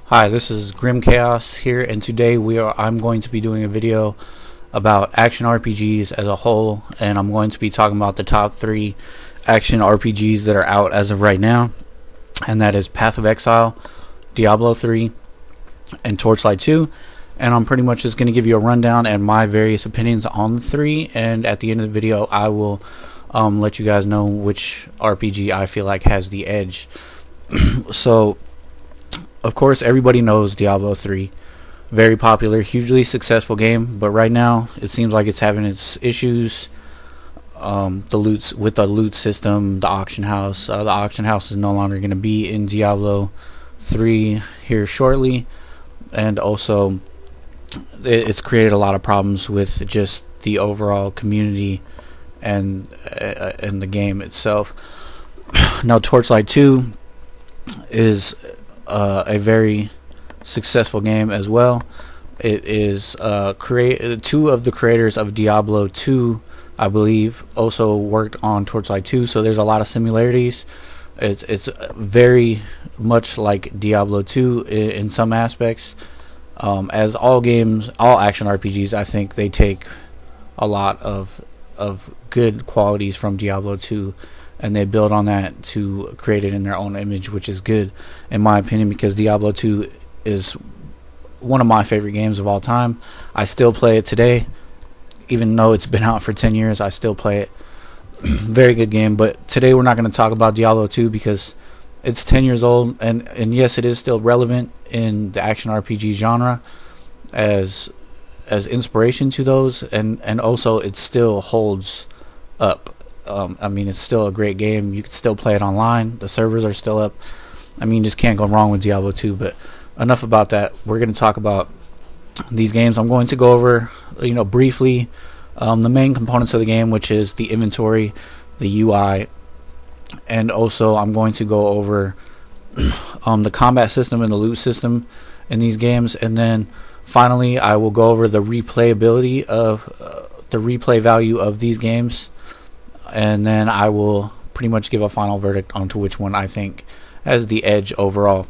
Hi, this is Grim Chaos here, and today I'm going to be doing a video about action RPGs as a whole, and I'm going to be talking about the top 3 action RPGs that are out as of right now, and that is Path of Exile, Diablo 3, and Torchlight 2. And I'm pretty much just going to give you a rundown and my various opinions on the 3, and at the end of the video I will let you guys know which RPG I feel like has the edge. So of course, everybody knows Diablo 3. Very popular, hugely successful game, but right now it seems like it's having its issues. The loot system, the auction house. The auction house is no longer going to be in Diablo 3 here shortly, and also it's created a lot of problems with just the overall community and the game itself. Now, Torchlight 2 is a very successful game as well. It is two of the creators of Diablo 2, I believe, also worked on Torchlight 2, so there's a lot of similarities. It's very much like Diablo 2 in some aspects. As all action RPGs, I think they take a lot of good qualities from Diablo 2, and they build on that to create it in their own image, which is good in my opinion, because Diablo 2 is one of my favorite games of all time. I still play it today, even though it's been out for 10 years. I still play it. Very good game. But today we're not going to talk about Diablo 2 because it's 10 years old, and yes, it is still relevant in the action RPG genre as inspiration to those, and also it still holds up. I mean, it's still a great game. You can still play it online. The servers are still up. I mean, just can't go wrong with Diablo 2. But enough about that. We're going to talk about these games. I'm going to go over, briefly, the main components of the game, which is the inventory, the UI, and also I'm going to go over the combat system and the loot system in these games, and then finally I will go over the replayability of the replay value of these games. And then I will pretty much give a final verdict onto which one I think has the edge overall.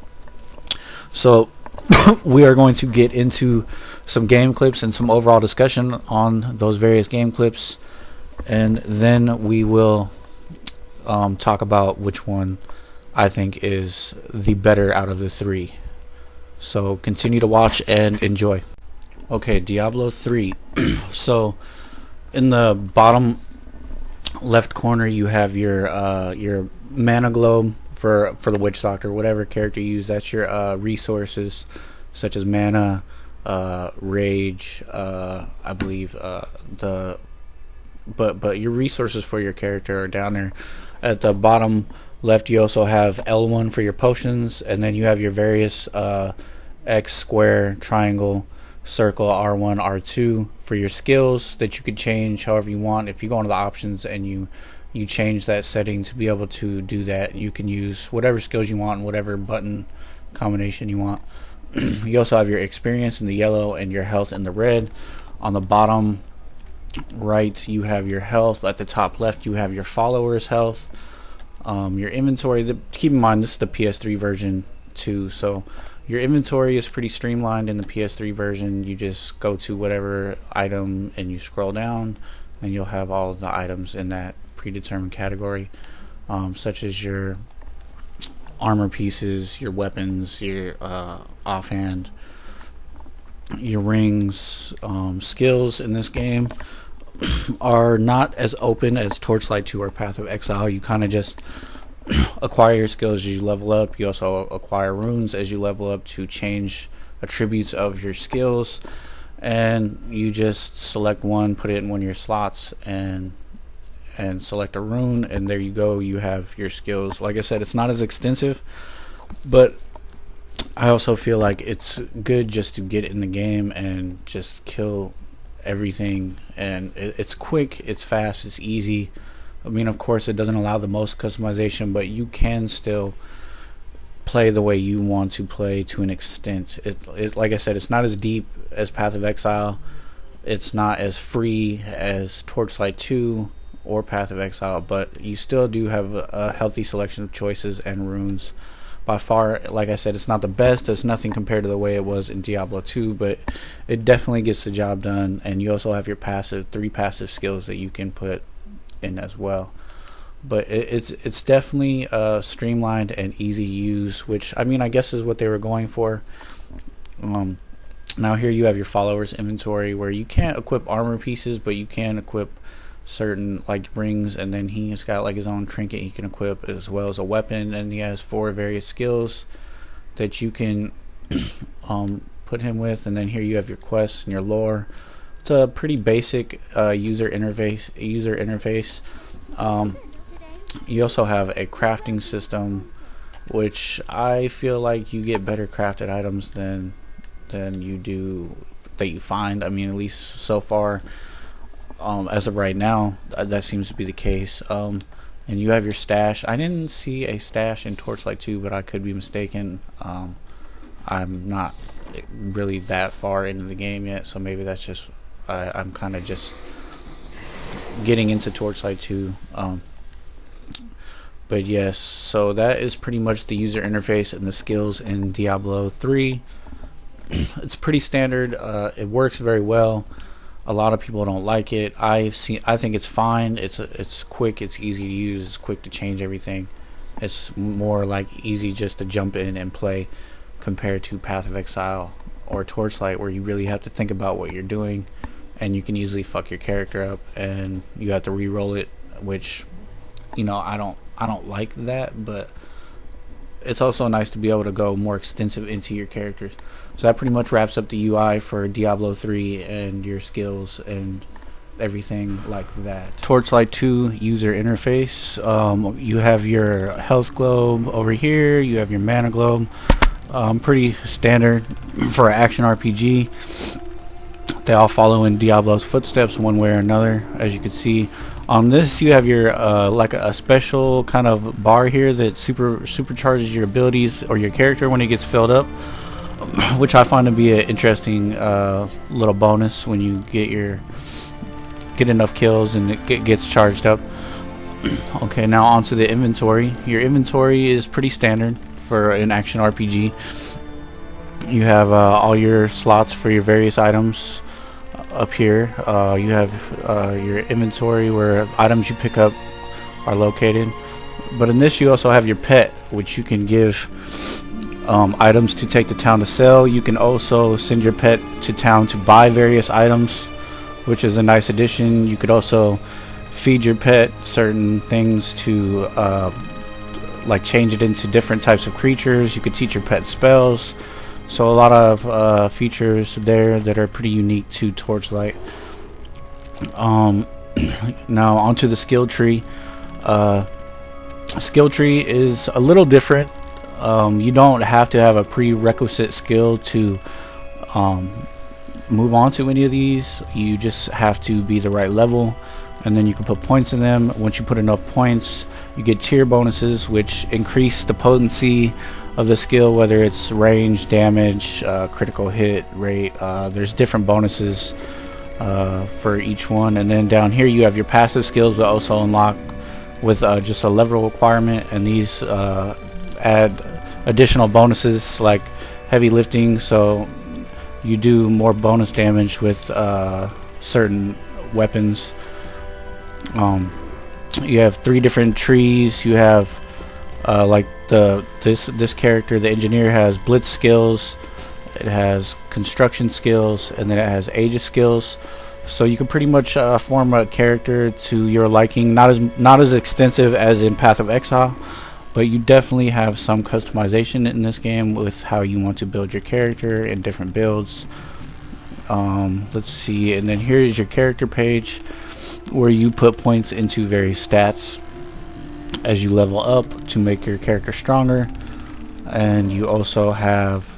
So we are going to get into some game clips and some overall discussion on those various game clips, and then we will talk about which one I think is the better out of the 3. So continue to watch and enjoy. Okay, Diablo 3. So in the bottom left corner you have your mana globe for the witch doctor, whatever character you use. That's your resources such as mana, rage, I believe, but your resources for your character are down there. At the bottom left you also have L1 for your potions, and then you have your various X, square, triangle, circle, R1, R2 for your skills that you could change however you want. If you go into the options and you change that setting to be able to do that, you can use whatever skills you want and whatever button combination you want. You also have your experience in the yellow and your health in the red. On the bottom right you have your health. At the top left you have your followers' health, your inventory. Keep in mind this is the PS3 version too, so your inventory is pretty streamlined in the PS3 version. You just go to whatever item and you scroll down, and you'll have all of the items in that predetermined category, such as your armor pieces, your weapons, your offhand, your rings. Skills in this game are not as open as Torchlight 2 or Path of Exile. You kind of just acquire your skills as you level up. You also acquire runes as you level up to change attributes of your skills, and you just select one, put it in one of your slots, and select a rune, and there you go, you have your skills. Like I said, it's not as extensive, but I also feel like it's good just to get in the game and just kill everything, and it's quick, it's fast, it's easy. I mean, of course, it doesn't allow the most customization, but you can still play the way you want to play to an extent. It like I said, it's not as deep as Path of Exile. It's not as free as Torchlight 2 or Path of Exile, but you still do have a healthy selection of choices and runes by far, like I said, it's not the best. It's nothing compared to the way it was in Diablo 2, but it definitely gets the job done. And you also have your three passive skills that you can put in as well. But it's definitely streamlined and easy to use, which I mean I guess is what they were going for. Now here you have your followers inventory, where you can't equip armor pieces, but you can equip certain like rings, and then he has got like his own trinket he can equip, as well as a weapon, and he has 4 various skills that you can put him with. And then here you have your quests and your lore. It's a pretty basic user interface. You also have a crafting system, which I feel like you get better crafted items than you do that you find. I mean, at least so far, as of right now, that seems to be the case. And you have your stash. I didn't see a stash in Torchlight 2, but I could be mistaken. I'm not really that far into the game yet, so maybe that's just I'm kind of just getting into Torchlight 2. But yes, so that is pretty much the user interface and the skills in Diablo 3. It's pretty standard. It works very well. A lot of people don't like it. I think it's fine. It's quick. It's easy to use. It's quick to change everything. It's more like easy just to jump in and play, compared to Path of Exile or Torchlight, where you really have to think about what you're doing, and you can easily fuck your character up, and you have to re-roll it, which, you know, I don't like that, but it's also nice to be able to go more extensive into your characters. So that pretty much wraps up the UI for Diablo 3 and your skills and everything like that. Torchlight 2 user interface. You have your health globe over here. You have your mana globe. Pretty standard for an action RPG. They all follow in Diablo's footsteps one way or another, as you can see. On this, you have your like a special kind of bar here that supercharges your abilities or your character when it gets filled up, which I find to be an interesting little bonus when you get enough kills and it gets charged up. Okay, now onto the inventory. Your inventory is pretty standard for an action RPG. You have all your slots for your various items up here. You have your inventory where items you pick up are located, but in this you also have your pet, which you can give items to take to town to sell. You can also send your pet to town to buy various items, which is a nice addition. You could also feed your pet certain things to like change it into different types of creatures. You could teach your pet spells. So a lot of features there that are pretty unique to Torchlight. Now onto the skill tree. Skill tree is a little different. You don't have to have a prerequisite skill to move on to any of these. You just have to be the right level, and then you can put points in them. Once you put enough points, you get tier bonuses, which increase the potency of the skill, whether it's range, damage, critical hit rate. There's different bonuses for each one. And then down here you have your passive skills that also unlock with just a level requirement, and these add additional bonuses like heavy lifting, so you do more bonus damage with certain weapons. You have 3 different trees. You have like this character, the engineer, has blitz skills, it has construction skills, and then it has Aegis skills. So you can pretty much form a character to your liking. Not as extensive as in Path of Exile, but you definitely have some customization in this game with how you want to build your character in different builds. Let's see, and then here is your character page where you put points into various stats as you level up to make your character stronger. And you also have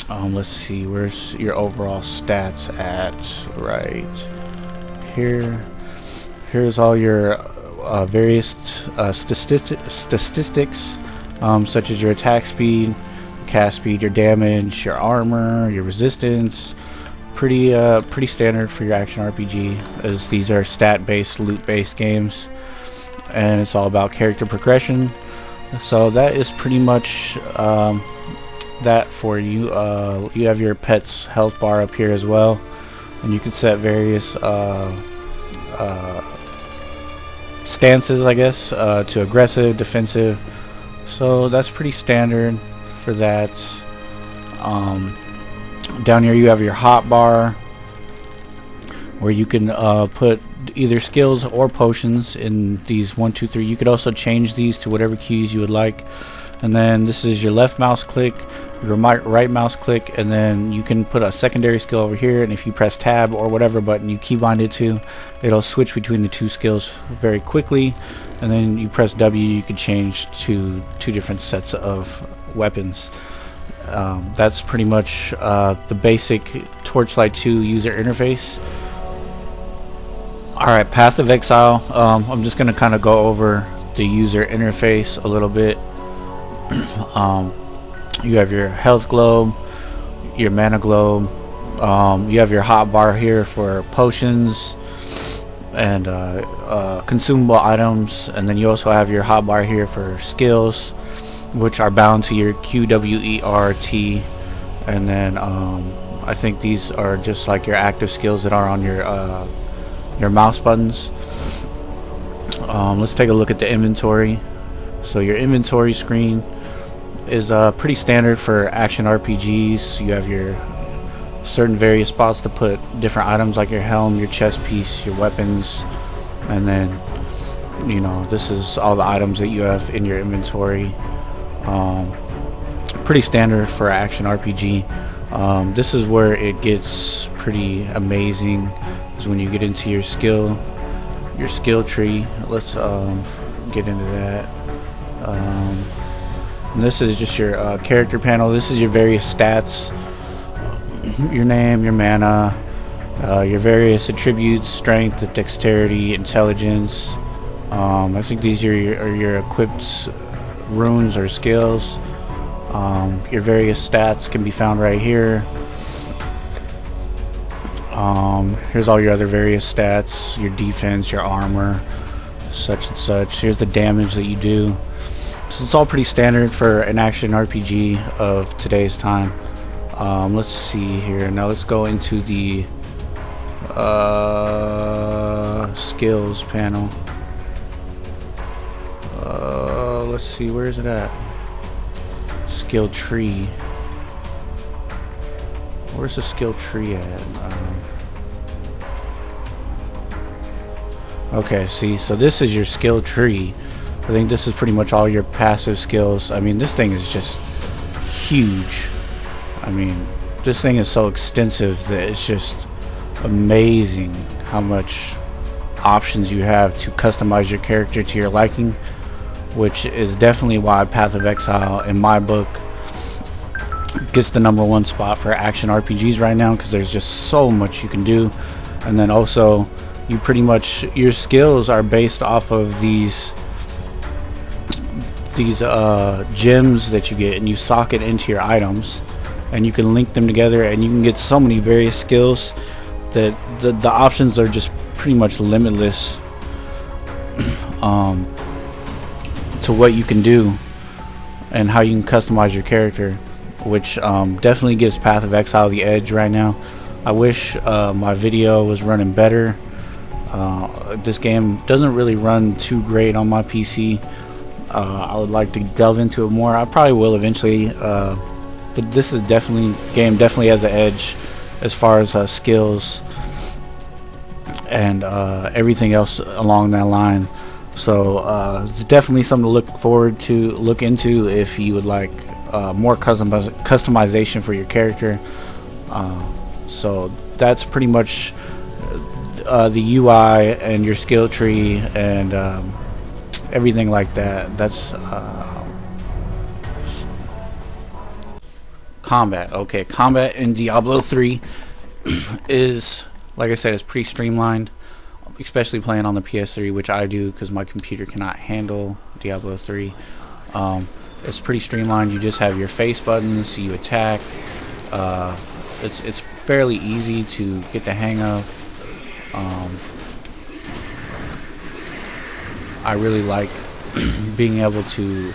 let's see, where's your overall stats at? Right here. Here's all your various statistics, such as your attack speed, cast speed, your damage, your armor, your resistance. Pretty standard for your action RPG, as these are stat-based, loot-based games, and it's all about character progression. So that is pretty much that for you. You have your pet's health bar up here as well, and you can set various stances, I guess, to aggressive, defensive. So that's pretty standard for that. Down here you have your hot bar, where you can put either skills or potions in these 1, 2, 3. You could also change these to whatever keys you would like. And then this is your left mouse click, your right mouse click, and then you can put a secondary skill over here, and if you press tab or whatever button you keybind it to, it'll switch between the two skills very quickly. And then you press W, you could change to 2 different sets of weapons. That's pretty much the basic Torchlight 2 user interface. Alright, Path of Exile. I'm just going to kind of go over the user interface a little bit. You have your health globe, your mana globe, you have your hot bar here for potions and consumable items, and then you also have your hot bar here for skills, which are bound to your Q, W, E, R, T, and then I think these are just like your active skills that are on your mouse buttons. Let's take a look at the inventory. So your inventory screen is pretty standard for action RPGs. You have your certain various spots to put different items like your helm, your chest piece, your weapons, and then this is all the items that you have in your inventory. Pretty standard for action RPG. This is where it gets pretty amazing, is when you get into your skill tree. Let's get into that. And this is just your character panel. This is your various stats, your name, your mana, your various attributes, strength, dexterity, intelligence. I think these are your equipped runes or skills. Your various stats can be found right here. Here's all your other various stats, your defense, your armor, such and such. Here's the damage that you do. So it's all pretty standard for an action RPG of today's time. Let's see here. Now let's go into the skills panel. Let's see, where is it at? Skill tree. Where's the skill tree at? Okay, see, so this is your skill tree. I think this is pretty much all your passive skills. I mean, this thing is just huge. I mean, this thing is so extensive that it's just amazing how much options you have to customize your character to your liking, which is definitely why Path of Exile, in my book, gets the #1 spot for action RPGs right now, because there's just so much you can do. And then also, you pretty much, your skills are based off of these gems that you get, and you sock it into your items, and you can link them together, and you can get so many various skills that the options are just pretty much limitless to what you can do and how you can customize your character, which definitely gives Path of Exile the edge right now. I wish my video was running better. This game doesn't really run too great on my PC. I would like to delve into it more. I probably will eventually, but this is game definitely has the edge as far as skills and everything else along that line. So it's definitely something to look into if you would like more customization for your character. So that's pretty much the UI and your skill tree and everything like that. That's combat. Okay, combat in Diablo 3 is, like I said, it's pretty streamlined, especially playing on the PS3, which I do because my computer cannot handle Diablo 3. It's pretty streamlined. You just have your face buttons, you attack. It's fairly easy to get the hang of. I really like being able to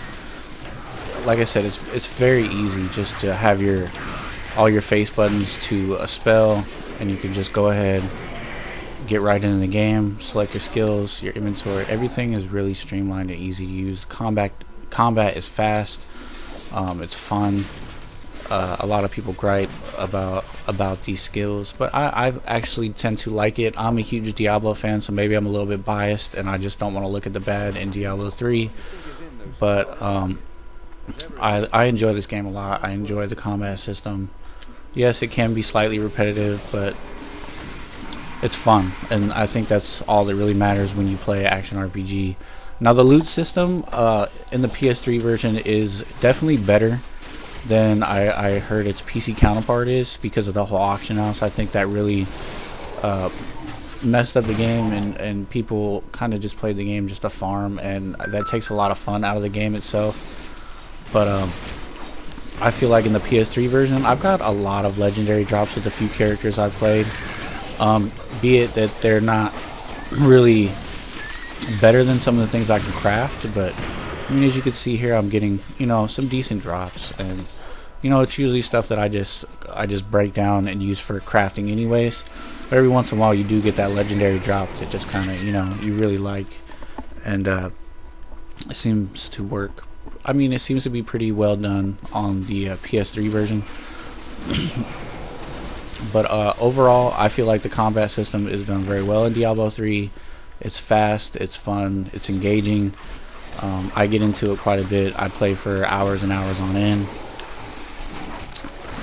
like I said, it's very easy just to have all your face buttons to a spell, and you can just go ahead, get right into the game, select your skills, your inventory. Everything is really streamlined and easy to use. Combat is fast. It's fun. A lot of people gripe about these skills, but I actually tend to like it. I'm a huge Diablo fan, so maybe I'm a little bit biased, and I just don't want to look at the bad in Diablo 3. But I enjoy this game a lot. I enjoy the combat system. Yes, it can be slightly repetitive, but it's fun, and I think that's all that really matters when you play action RPG. Now, the loot system in the PS3 version is definitely better than I heard its PC counterpart is, because of the whole auction house. I think that really messed up the game, and people kind of just played the game just to farm, and that takes a lot of fun out of the game itself. But I feel like in the PS3 version, I've got a lot of legendary drops with the few characters I've played. Be it that they're not really better than some of the things I can craft, but I mean, as you can see here, I'm getting, some decent drops, and it's usually stuff that I just break down and use for crafting anyways. But every once in a while, you do get that legendary drop that just kind of you really like, and it seems to work. I mean, it seems to be pretty well done on the PS3 version. But overall, I feel like the combat system is done very well in Diablo 3. It's fast, it's fun, it's engaging. I get into it quite a bit. I play for hours and hours on end.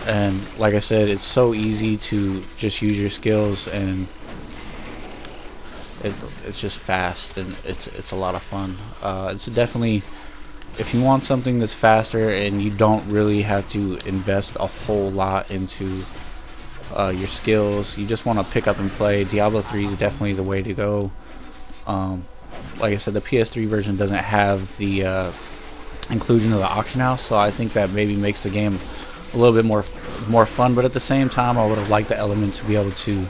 And like I said, it's so easy to just use your skills, and it's just fast, and it's a lot of fun. It's definitely, if you want something that's faster and you don't really have to invest a whole lot into your skills, you just want to pick up and play, Diablo 3 is definitely the way to go. Like I said, the PS3 version doesn't have the inclusion of the auction house, so I think that maybe makes the game a little bit more fun. But at the same time, I would have liked the element to be able to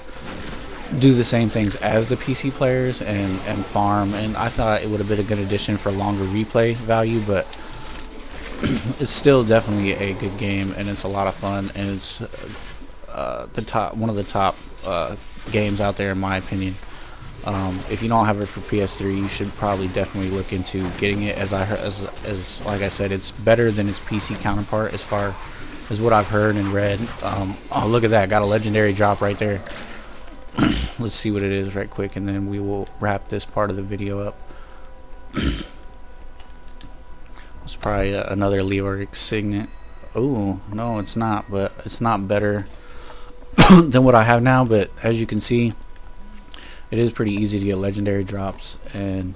do the same things as the PC players and farm, and I thought it would have been a good addition for longer replay value. But it's still definitely a good game, and it's a lot of fun, and it's one of the top games out there in my opinion. If you don't have it for PS3, you should probably definitely look into getting it. As like I said, it's better than its PC counterpart as far as what I've heard and read. Oh, look at that! Got a legendary drop right there. Let's see what it is right quick, and then we will wrap this part of the video up. It's probably another Leoric Signet. Oh no, it's not, but it's not better than what I have now. But as you can see, it is pretty easy to get legendary drops, and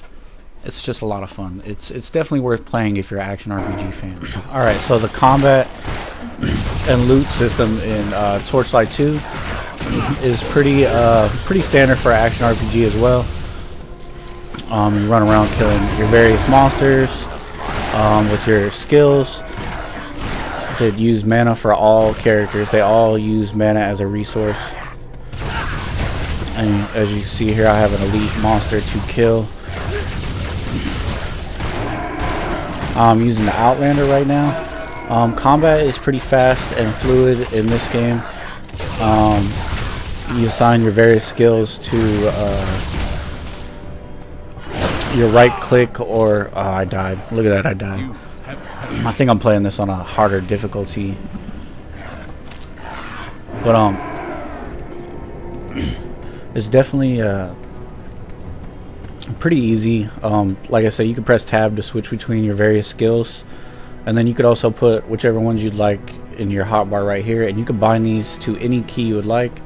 it's just a lot of fun. It's definitely worth playing if you're an action RPG fan. Alright, so the combat and loot system in Torchlight 2 is pretty standard for an action RPG as well. You run around killing your various monsters with your skills that use mana for all characters. They all use mana as a resource. And as you can see here, I have an elite monster to kill. I'm using the Outlander right now. Combat is pretty fast and fluid in this game. You assign your various skills to your right click, or I died. Look at that, I died. I think I'm playing this on a harder difficulty. But it's definitely pretty easy. Like I said, you can press tab to switch between your various skills, and then you could also put whichever ones you'd like in your hotbar right here, and you could bind these to any key you would like,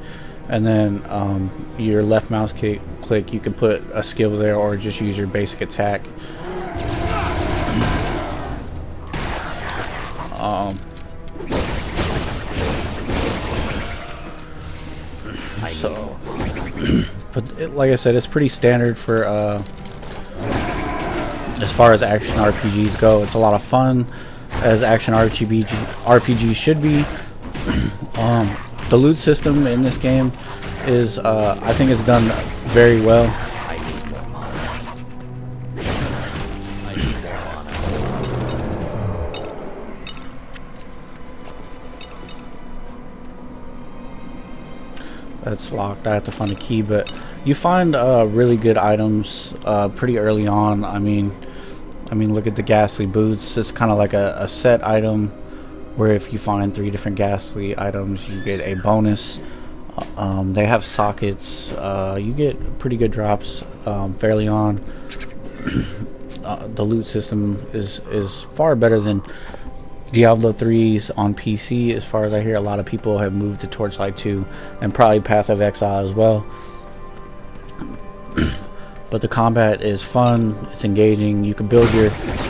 and then your left mouse click, you could put a skill there, or just use your basic attack. So but like I said, it's pretty standard for as far as action RPGs go. It's a lot of fun, as action RPG should be. The loot system in this game is I think it's done very well. That's locked. I have to find a key, but you find really good items pretty early on. I mean, look at the ghastly boots. It's kind of like a set item where if you find 3 different ghastly items, you get a bonus. They have sockets. You get pretty good drops fairly on. The loot system is far better than Diablo 3's on PC. As far as I hear, a lot of people have moved to Torchlight 2 and probably Path of Exile as well. But the combat is fun, it's engaging. You can build your...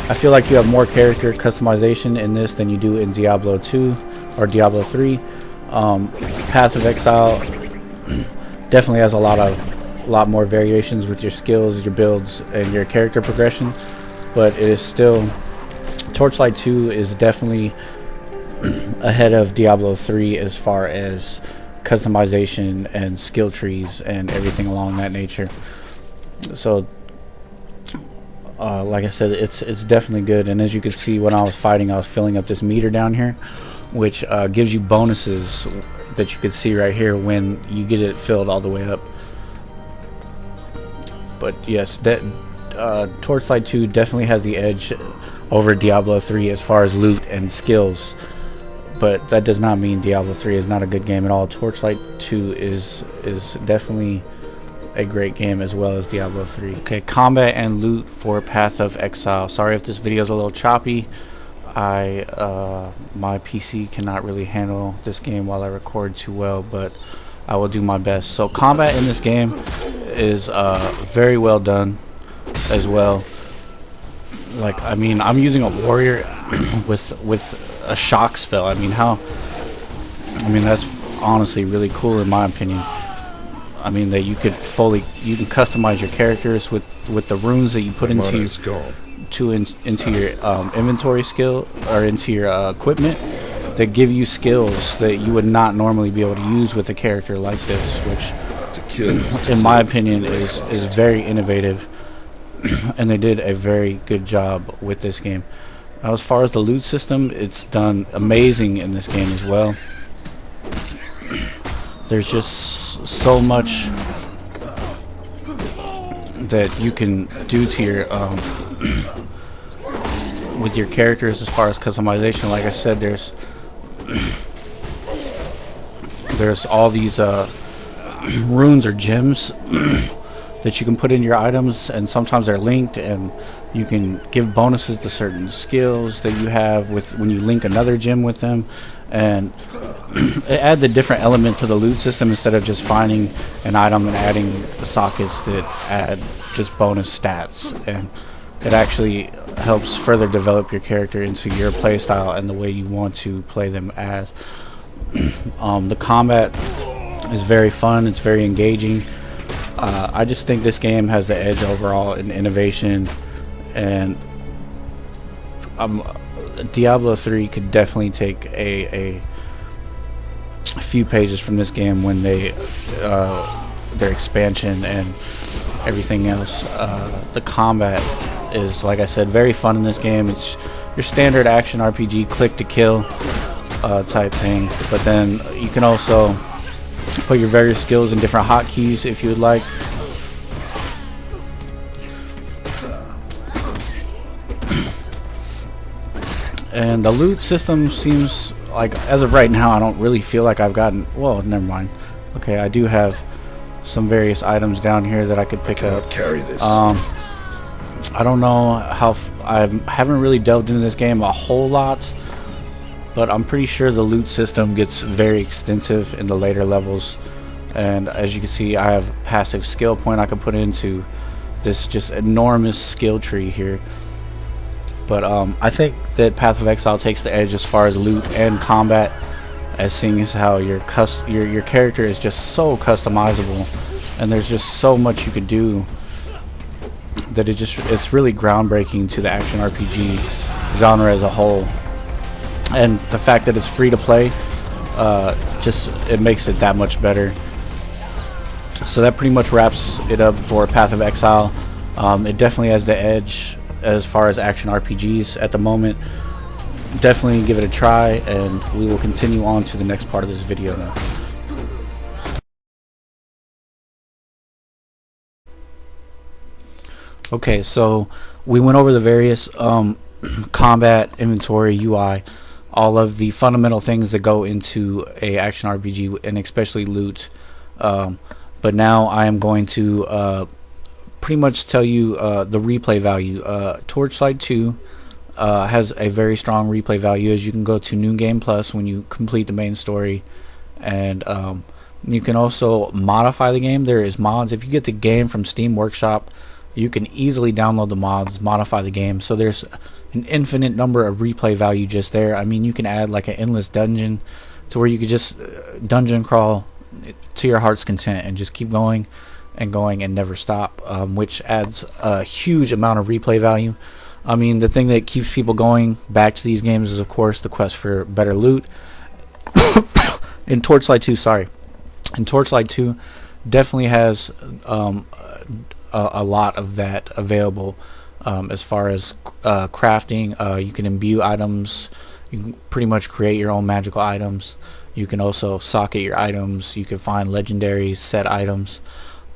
I feel like you have more character customization in this than you do in Diablo 2 or Diablo 3. Path of Exile definitely has a lot more variations with your skills, your builds, and your character progression. But it is still... Torchlight 2 is definitely ahead of Diablo 3 as far as customization and skill trees and everything along that nature. So like I said, it's definitely good. And as you can see, when I was fighting, I was filling up this meter down here, which gives you bonuses that you can see right here when you get it filled all the way up. But yes, that Torchlight 2 definitely has the edge over Diablo 3 as far as loot and skills, but that does not mean Diablo 3 is not a good game at all. Torchlight 2 is definitely a great game as well as Diablo 3. Okay, combat and loot for Path of Exile. Sorry if this video is a little choppy. My PC cannot really handle this game while I record too well, but I will do my best. So combat in this game is very well done as well. Like, I mean, I'm using a warrior with a shock spell. I mean, that's honestly really cool in my opinion. I mean, that you can customize your characters with the runes that you put into your inventory skill or into your equipment that give you skills that you would not normally be able to use with a character like this, which in my opinion is very innovative. And they did a very good job with this game. Now, as far as the loot system, it's done amazing in this game as well. There's just so much that you can do to your with your characters as far as customization. Like I said, there's all these runes or gems that you can put in your items, and sometimes they're linked, and you can give bonuses to certain skills that you have when you link another gem with them, and it adds a different element to the loot system instead of just finding an item and adding sockets that add just bonus stats. And it actually helps further develop your character into your playstyle and the way you want to play them as. The combat is very fun, it's very engaging. I just think this game has the edge overall in innovation, and Diablo 3 could definitely take a few pages from this game when their expansion and everything else. The combat is, like I said, very fun in this game. It's your standard action RPG click to kill type thing, but then you can also put your various skills in different hotkeys if you would like. And the loot system seems like, as of right now, I don't really feel like I've gotten... Well, never mind. Okay, I do have some various items down here that I could pick up. Carry this. I don't know how... I haven't really delved into this game a whole lot, but I'm pretty sure the loot system gets very extensive in the later levels. And as you can see, I have a passive skill point I can put into this just enormous skill tree here. But I think that Path of Exile takes the edge as far as loot and combat, as seeing as how your character is just so customizable, and there's just so much you could do that it's really groundbreaking to the action RPG genre as a whole. And the fact that it's free to play, it makes it that much better. So that pretty much wraps it up for Path of Exile. It definitely has the edge as far as action RPGs at the moment. Definitely give it a try, and we will continue on to the next part of this video now. Okay, so we went over the various combat, inventory, UI, all of the fundamental things that go into a action RPG, and especially loot. But now I am going to pretty much tell you the replay value. Torchlight 2 has a very strong replay value, as you can go to New Game Plus when you complete the main story, and you can also modify the game. There is mods. If you get the game from Steam Workshop, you can easily download the mods, modify the game. So there's an infinite number of replay value just there. I mean, you can add like an endless dungeon to where you could just dungeon crawl to your heart's content and just keep going and never stop, which adds a huge amount of replay value. I mean, the thing that keeps people going back to these games is, of course, the quest for better loot. In Torchlight 2 definitely has a lot of that available, as far as crafting. You can imbue items. You can pretty much create your own magical items. You can also socket your items. You can find legendaries, set items,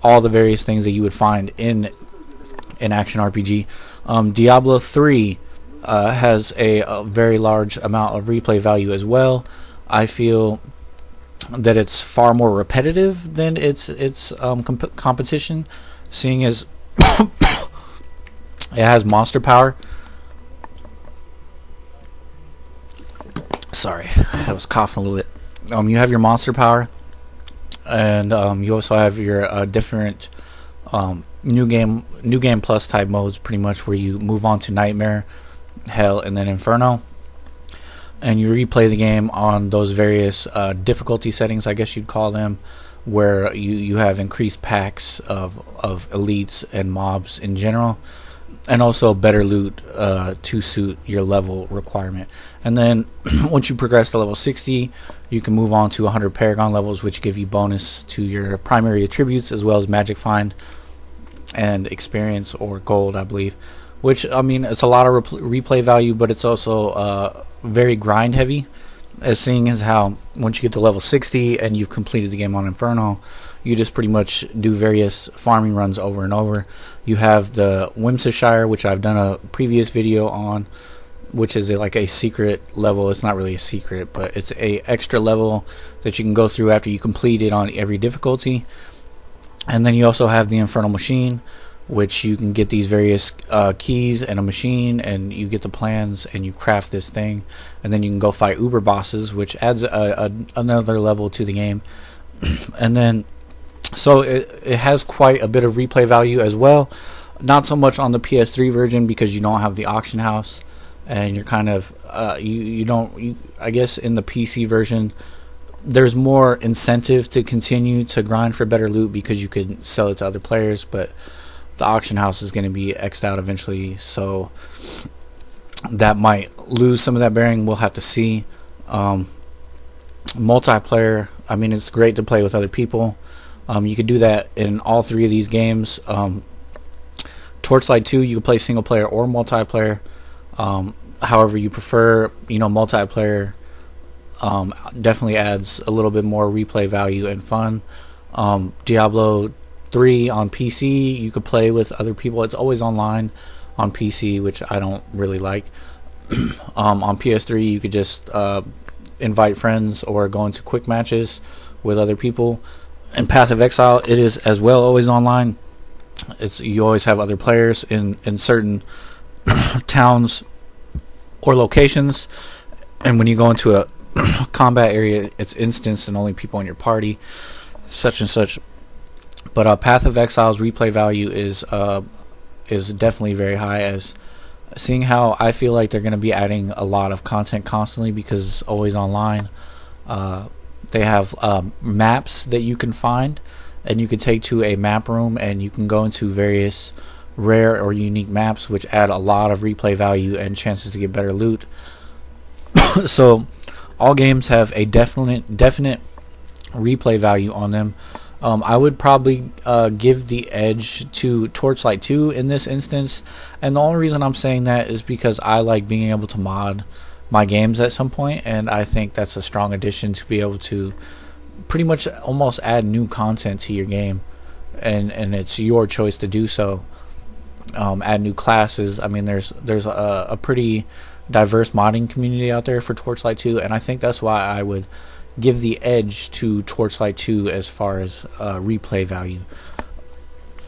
all the various things that you would find in an action RPG. Diablo 3 has a very large amount of replay value as well. I feel that it's far more repetitive than its competition, seeing as it has monster power. Sorry, I was coughing a little bit. You have your monster power, and you also have your different new game plus type modes, pretty much, where you move on to Nightmare, Hell, and then Inferno, and you replay the game on those various difficulty settings, I guess you'd call them, where you have increased packs of elites and mobs in general, and also better loot to suit your level requirement. And then once you progress to level 60, you can move on to 100 Paragon levels, which give you bonus to your primary attributes, as well as Magic Find and experience or gold, I believe. Which, I mean, it's a lot of replay value, but it's also very grind heavy, as seeing as how once you get to level 60 and you've completed the game on Inferno, you just pretty much do various farming runs over and over. You have the Whimsishire, which I've done a previous video on, which is like a secret level. It's not really a secret, but it's a extra level that you can go through after you complete it on every difficulty. And then you also have the Infernal Machine, which you can get these various keys and a machine, and you get the plans and you craft this thing, and then you can go fight uber bosses, which adds another level to the game. And then so it has quite a bit of replay value as well. Not so much on the PS3 version, because you don't have the auction house, and you're kind of I guess in the PC version there's more incentive to continue to grind for better loot, because you could sell it to other players, but the auction house is going to be X'd out eventually, so that might lose some of that bearing. We'll have to see. Multiplayer, I mean, it's great to play with other people. You could do that in all three of these games. Torchlight 2, you can play single player or multiplayer. However you prefer, multiplayer definitely adds a little bit more replay value and fun. Diablo 3 on PC, you could play with other people. It's always online on PC, which I don't really like. On PS3, you could just invite friends or go into quick matches with other people. In Path of Exile, it is as well always online. You always have other players in certain towns or locations, and when you go into a combat area, it's instanced and only people in your party, such and such. But Path of Exile's replay value is definitely very high, as seeing how I feel like they're going to be adding a lot of content constantly, because it's always online. They have maps that you can find, and you can take to a map room, and you can go into various rare or unique maps, which add a lot of replay value and chances to get better loot. So all games have a definite replay value on them. I would probably give the edge to Torchlight 2 in this instance, and the only reason I'm saying that is because I like being able to mod my games at some point, and I think that's a strong addition to be able to pretty much almost add new content to your game, and it's your choice to do so. add new classes. I mean, there's a pretty diverse modding community out there for Torchlight 2, and I think that's why I would give the edge to Torchlight 2 as far as replay value.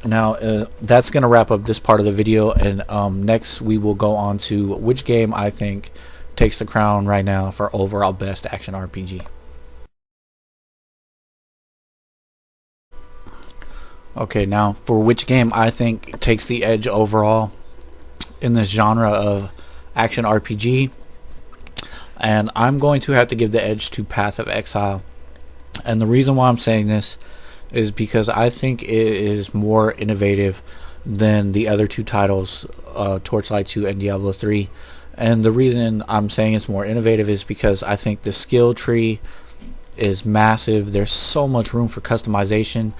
Now, that's going to wrap up this part of the video, and next we will go on to which game I think takes the crown right now for overall best action RPG. Okay, now for which game I think takes the edge overall in this genre of action RPG, and I'm going to have to give the edge to Path of Exile. And the reason why I'm saying this is because I think it is more innovative than the other two titles, Torchlight 2 and Diablo 3. And the reason I'm saying it's more innovative is because I think the skill tree is massive. There's so much room for customization.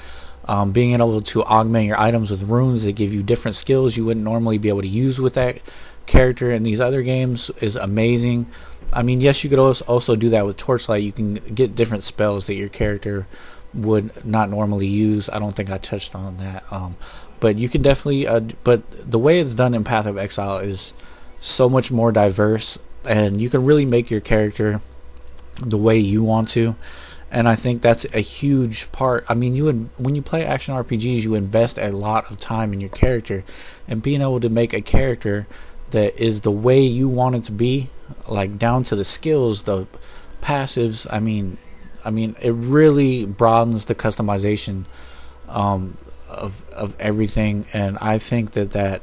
Being able to augment your items with runes that give you different skills you wouldn't normally be able to use with that character in these other games is amazing. I mean, yes, you could also do that with Torchlight. You can get different spells that your character would not normally use. I don't think I touched on that. But you can definitely, but the way it's done in Path of Exile is so much more diverse, and you can really make your character the way you want to. And I think that's a huge part. I mean, when you play action RPGs, you invest a lot of time in your character, and being able to make a character that is the way you want it to be, like down to the skills, the passives. I mean, it really broadens the customization of everything, and I think that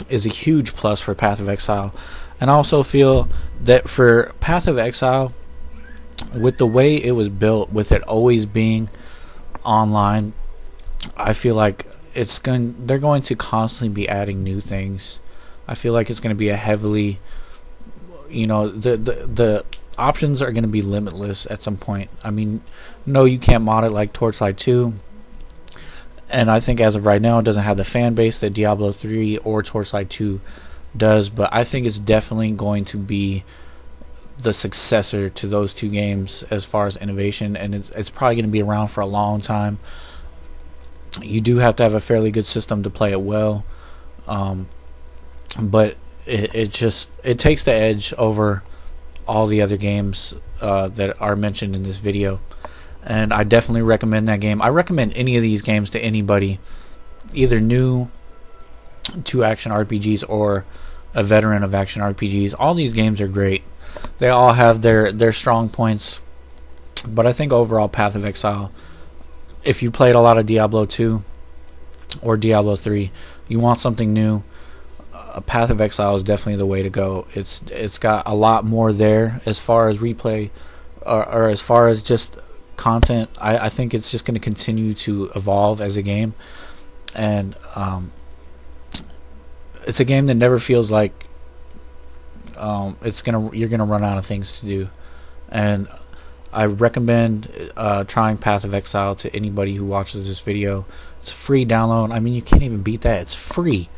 is a huge plus for Path of Exile. And I also feel that for Path of Exile, with the way it was built, with it always being online, I feel like they're going to constantly be adding new things. I feel like it's going to be a heavily, the options are going to be limitless at some point. I mean, no, you can't mod it like Torchlight 2, and I think as of right now it doesn't have the fan base that Diablo 3 or Torchlight 2 does, but I think it's definitely going to be the successor to those two games as far as innovation, and it's probably going to be around for a long time. You do have to have a fairly good system to play it well, but it takes the edge over all the other games that are mentioned in this video, and I definitely recommend that game. I recommend any of these games to anybody, either new to action RPGs or a veteran of action RPGs. All these games are great. They all have their strong points, but I think overall Path of Exile, if you played a lot of Diablo 2 or Diablo 3, you want something new, Path of Exile is definitely the way to go. It's got a lot more there as far as replay or as far as just content. I think it's just going to continue to evolve as a game, and it's a game that never feels like you're gonna run out of things to do. And I recommend trying Path of Exile to anybody who watches this video. It's a free download. I mean, you can't even beat that. It's free.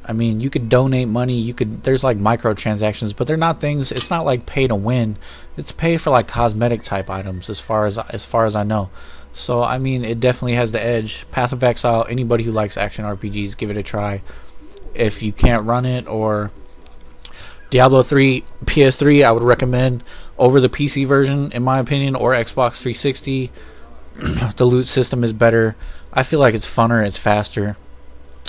I mean, you could donate money. There's like microtransactions, but they're not things. It's not like pay to win. It's pay for like cosmetic type items, as far as I know. So I mean, it definitely has the edge. Path of Exile. Anybody who likes action RPGs, give it a try. If you can't run it, or Diablo 3 PS3, I would recommend over the PC version, in my opinion, or Xbox 360. The loot system is better. I feel like it's funner, it's faster.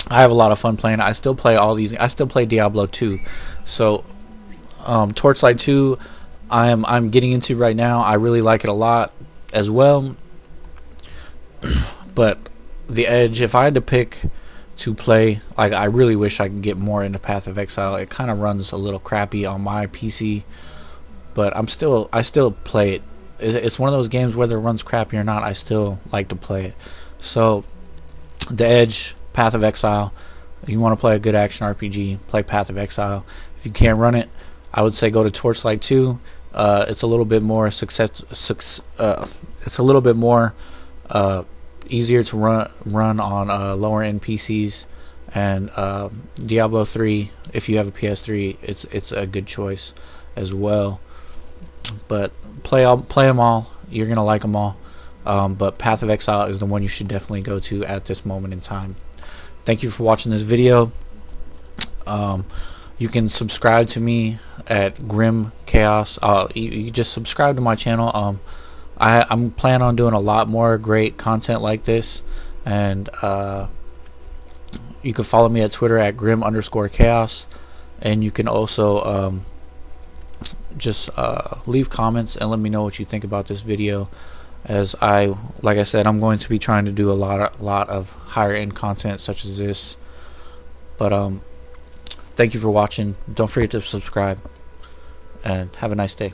I have a lot of fun playing. I still play all these. I still play Diablo 2. So Torchlight 2 I'm getting into right now. I really like it a lot as well. But the edge, if I had to pick to play, like, I really wish I could get more into Path of Exile. It kind of runs a little crappy on my PC, but I still play it. It's one of those games, whether it runs crappy or not, I still like to play it. So the edge, Path of Exile. You want to play a good action RPG, play Path of Exile. If you can't run it, I would say go to Torchlight 2. It's a little bit more it's a little bit more easier to run on lower end PCs, and Diablo 3, if you have a PS3, it's a good choice as well. But play them all. You're gonna like them all. But Path of Exile is the one you should definitely go to at this moment in time. thank you for watching this video. You can subscribe to me at Grim Chaos. You just subscribe to my channel. I'm planning on doing a lot more great content like this, and you can follow me at Twitter at Grim_Chaos, and you can also just leave comments and let me know what you think about this video. As like I said, I'm going to be trying to do a lot of higher end content such as this. But thank you for watching. Don't forget to subscribe, and have a nice day.